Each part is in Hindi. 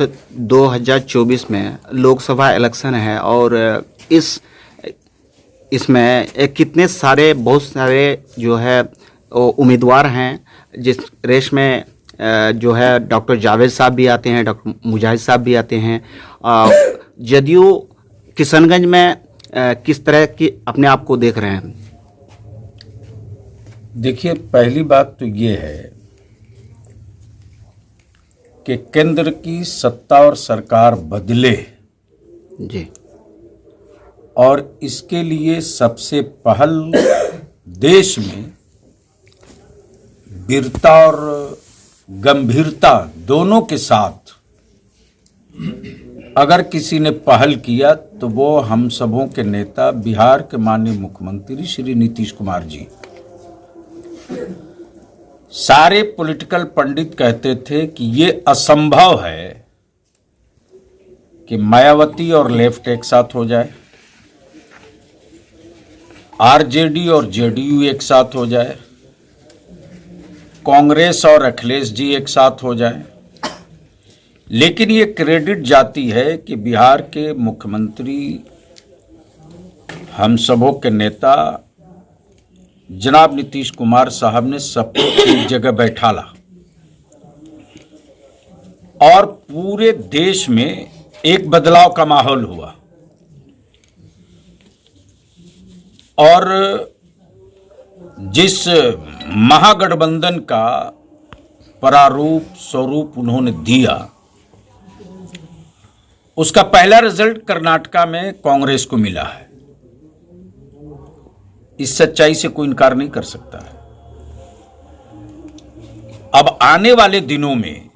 2024 में लोकसभा इलेक्शन है और इसमें कितने सारे बहुत सारे जो है उम्मीदवार हैं। जिस रेस में जो है डॉक्टर जावेद साहब भी आते हैं, डॉक्टर मुजाहिद साहब भी आते हैं। जदयू किशनगंज में किस तरह की अपने आप को देख रहे हैं? देखिए, पहली बात तो ये है कि केंद्र की सत्ता और सरकार बदले जी, और इसके लिए सबसे पहल देश में वीरता और गंभीरता दोनों के साथ अगर किसी ने पहल किया तो वो हम सबों के नेता बिहार के माननीय मुख्यमंत्री श्री नीतीश कुमार जी। सारे पॉलिटिकल पंडित कहते थे कि ये असंभव है कि मायावती और लेफ्ट एक साथ हो जाए, आरजेडी और जेडीयू एक साथ हो जाए, कांग्रेस और अखिलेश जी एक साथ हो जाए। लेकिन ये क्रेडिट जाती है कि बिहार के मुख्यमंत्री हम सबों के नेता जनाब नीतीश कुमार साहब ने सबको एक जगह बैठाला और पूरे देश में एक बदलाव का माहौल हुआ। और जिस महागठबंधन का प्रारूप स्वरूप उन्होंने दिया, उसका पहला रिजल्ट कर्नाटका में कांग्रेस को मिला है। इस सच्चाई से कोई इनकार नहीं कर सकता है। अब आने वाले दिनों में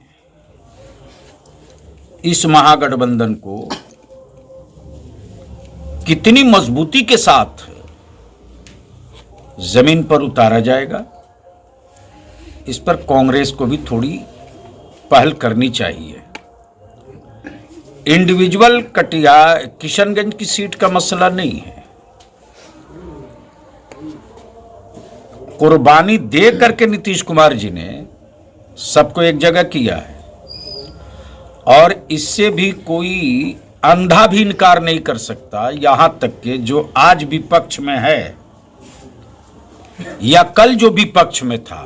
इस महागठबंधन को कितनी मजबूती के साथ जमीन पर उतारा जाएगा, इस पर कांग्रेस को भी थोड़ी पहल करनी चाहिए। इंडिविजुअल किशनगंज की सीट का मसला नहीं है। कुर्बानी दे करके नीतीश कुमार जी ने सबको एक जगह किया है और इससे भी कोई अंधा भी इनकार नहीं कर सकता। यहां तक कि जो आज विपक्ष में है या कल जो विपक्ष में था,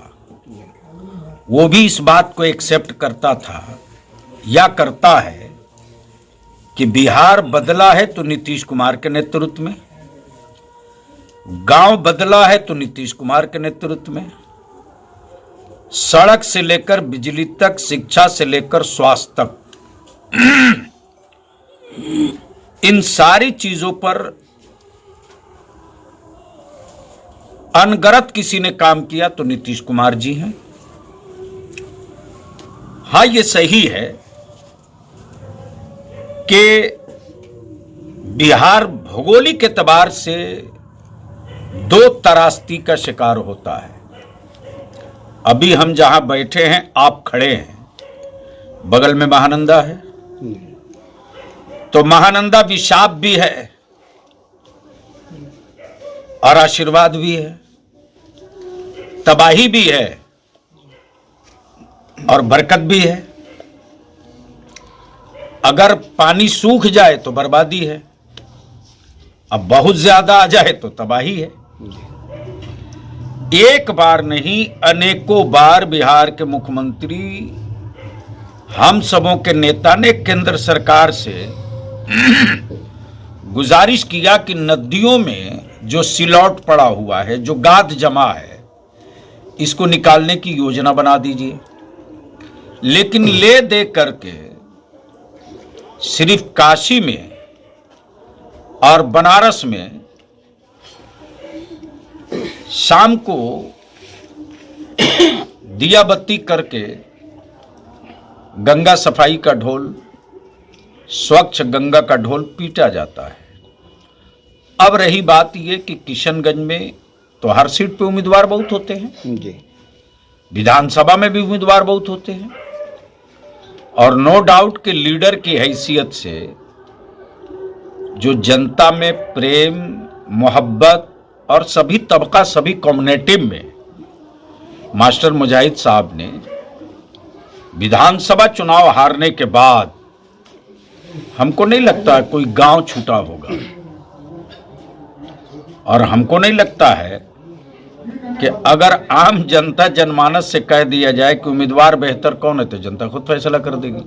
वो भी इस बात को एक्सेप्ट करता था या करता है कि बिहार बदला है तो नीतीश कुमार के नेतृत्व में, गांव बदला है तो नीतीश कुमार के नेतृत्व में, सड़क से लेकर बिजली तक, शिक्षा से लेकर स्वास्थ्य तक, इन सारी चीजों पर अनगरत किसी ने काम किया तो नीतीश कुमार जी हैं। हां, ये सही है कि बिहार भौगोलिक एतबार से दो त्रासदी का शिकार होता है। अभी हम जहां बैठे हैं, आप खड़े हैं, बगल में महानंदा है, तो महानंदा विशाप भी है और आशीर्वाद भी है, तबाही भी है और बरकत भी है। अगर पानी सूख जाए तो बर्बादी है, अब बहुत ज्यादा आ जाए तो तबाही है। एक बार नहीं, अनेकों बार बिहार के मुख्यमंत्री हम सबों के नेता ने केंद्र सरकार से गुजारिश किया कि नदियों में जो सिलौट पड़ा हुआ है, जो गाद जमा है, इसको निकालने की योजना बना दीजिए। लेकिन ले दे करके सिर्फ काशी में और बनारस में शाम को दिया बत्ती करके गंगा सफाई का ढोल, स्वच्छ गंगा का ढोल पीटा जाता है। अब रही बात यह कि किशनगंज में तो हर सीट पे उम्मीदवार बहुत होते हैं जी, विधानसभा में भी उम्मीदवार बहुत होते हैं, और नो डाउट के लीडर की हैसियत से जो जनता में प्रेम, मोहब्बत और सभी तबका, सभी कम्युनिटी में मास्टर मुजाहिद साहब ने विधानसभा चुनाव हारने के बाद हमको नहीं लगता कोई गांव छूटा होगा, और हमको नहीं लगता है कि अगर आम जनता जनमानस से कह दिया जाए कि उम्मीदवार बेहतर कौन है तो जनता खुद फैसला कर देगी।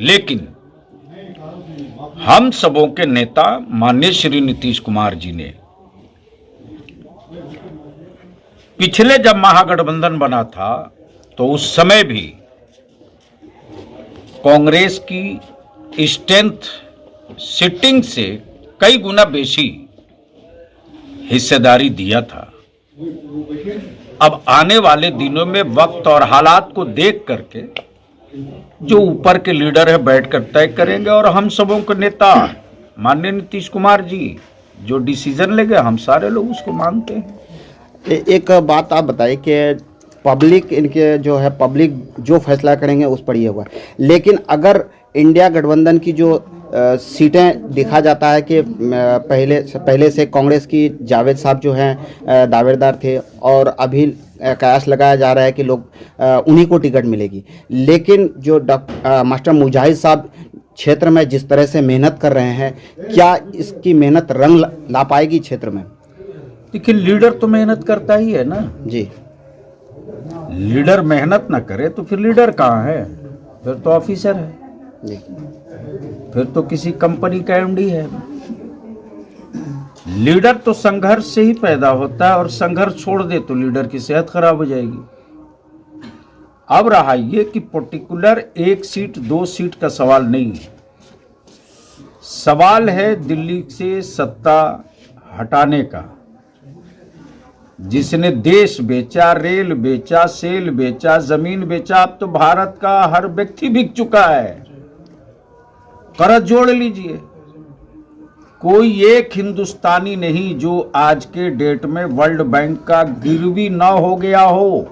लेकिन हम सबों के नेता माननीय श्री नीतीश कुमार जी ने पिछले जब महागठबंधन बना था तो उस समय भी कांग्रेस की स्ट्रेंथ सिटिंग से कई गुना बेशी हिस्सेदारी दिया था। अब आने वाले दिनों में वक्त और हालात को देख करके जो ऊपर के लीडर है बैठकर तय करेंगे, और हम सबों के नेता माननीय नीतीश कुमार जी जो डिसीजन लेंगे हम सारे लोग उसको मानते हैं। एक बात आप बताइए कि पब्लिक इनके जो है पब्लिक जो फैसला करेंगे उस पर ये हुआ, लेकिन अगर इंडिया गठबंधन की जो सीटें देखा जाता है कि पहले से कांग्रेस की जावेद साहब जो हैं दावेदार थे, और अभी कयास लगाया जा रहा है कि लोग उन्हीं को टिकट मिलेगी, लेकिन जो मास्टर मुजाहिद साहब क्षेत्र में जिस तरह से मेहनत कर रहे हैं, क्या इसकी मेहनत रंग ला पाएगी क्षेत्र में? देखिए, लीडर तो मेहनत करता ही है ना जी। लीडर मेहनत ना करे तो फिर लीडर कहाँ है? फिर तो ऑफिसर है जी। फिर तो किसी कंपनी का एमडी है। लीडर तो संघर्ष से ही पैदा होता है, और संघर्ष छोड़ दे तो लीडर की सेहत खराब हो जाएगी। अब रहा ये कि पर्टिकुलर एक सीट दो सीट का सवाल नहीं है, सवाल है दिल्ली से सत्ता हटाने का। जिसने देश बेचा, रेल बेचा, सेल बेचा, जमीन बेचा, अब तो भारत का हर व्यक्ति बिक चुका है। कर्ज जोड़ लीजिए, कोई एक हिंदुस्तानी नहीं जो आज के डेट में वर्ल्ड बैंक का गिरवी न हो गया हो।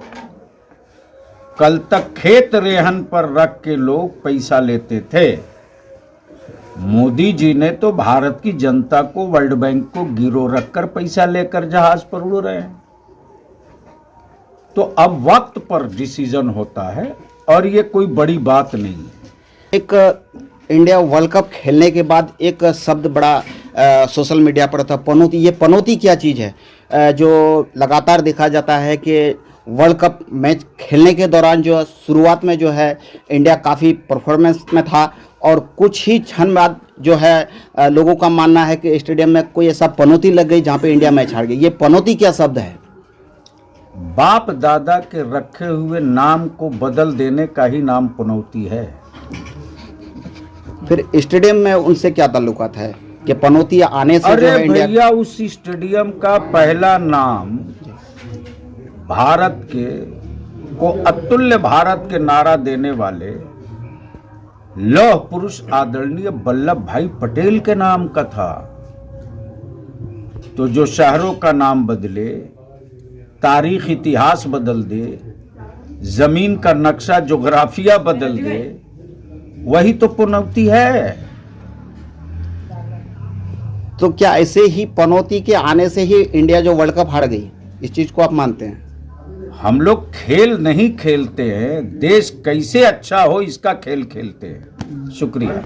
कल तक खेत रेहन पर रख के लोग पैसा लेते थे। मोदी जी ने तो भारत की जनता को वर्ल्ड बैंक को गिरो रखकर पैसा लेकर जहाज पर उड़ रहे हैं। तो अब वक्त पर डिसीजन होता है, और ये कोई बड़ी बात नहीं है। एक इंडिया वर्ल्ड कप खेलने के बाद एक शब्द बड़ा सोशल मीडिया पर था, पनौती। ये पनौती क्या चीज़ है? जो लगातार देखा जाता है कि वर्ल्ड कप मैच खेलने के दौरान जो शुरुआत में जो है इंडिया काफ़ी परफॉर्मेंस में था, और कुछ ही क्षण बाद जो है लोगों का मानना है कि स्टेडियम में कोई ऐसा पनौती लग गई जहाँ पे इंडिया मैच हार गई। ये पनौती क्या शब्द है? बाप दादा के रखे हुए नाम को बदल देने का ही नाम पनौती है। फिर स्टेडियम में उनसे क्या ताल्लुकात है कि पनौती आने से जो है इंडिया? भैया, उस स्टेडियम का पहला नाम भारत के को अतुल्य भारत के नारा देने वाले लौह पुरुष आदरणीय वल्लभ भाई पटेल के नाम का था। तो जो शहरों का नाम बदले, तारीख इतिहास बदल दे, जमीन का नक्शा जोग्राफिया बदल दे, वही तो पनौती है। तो क्या ऐसे ही पनौती के आने से ही इंडिया जो वर्ल्ड कप हार गई, इस चीज को आप मानते हैं? हम लोग खेल नहीं खेलते हैं, देश कैसे अच्छा हो इसका खेल खेलते हैं। शुक्रिया।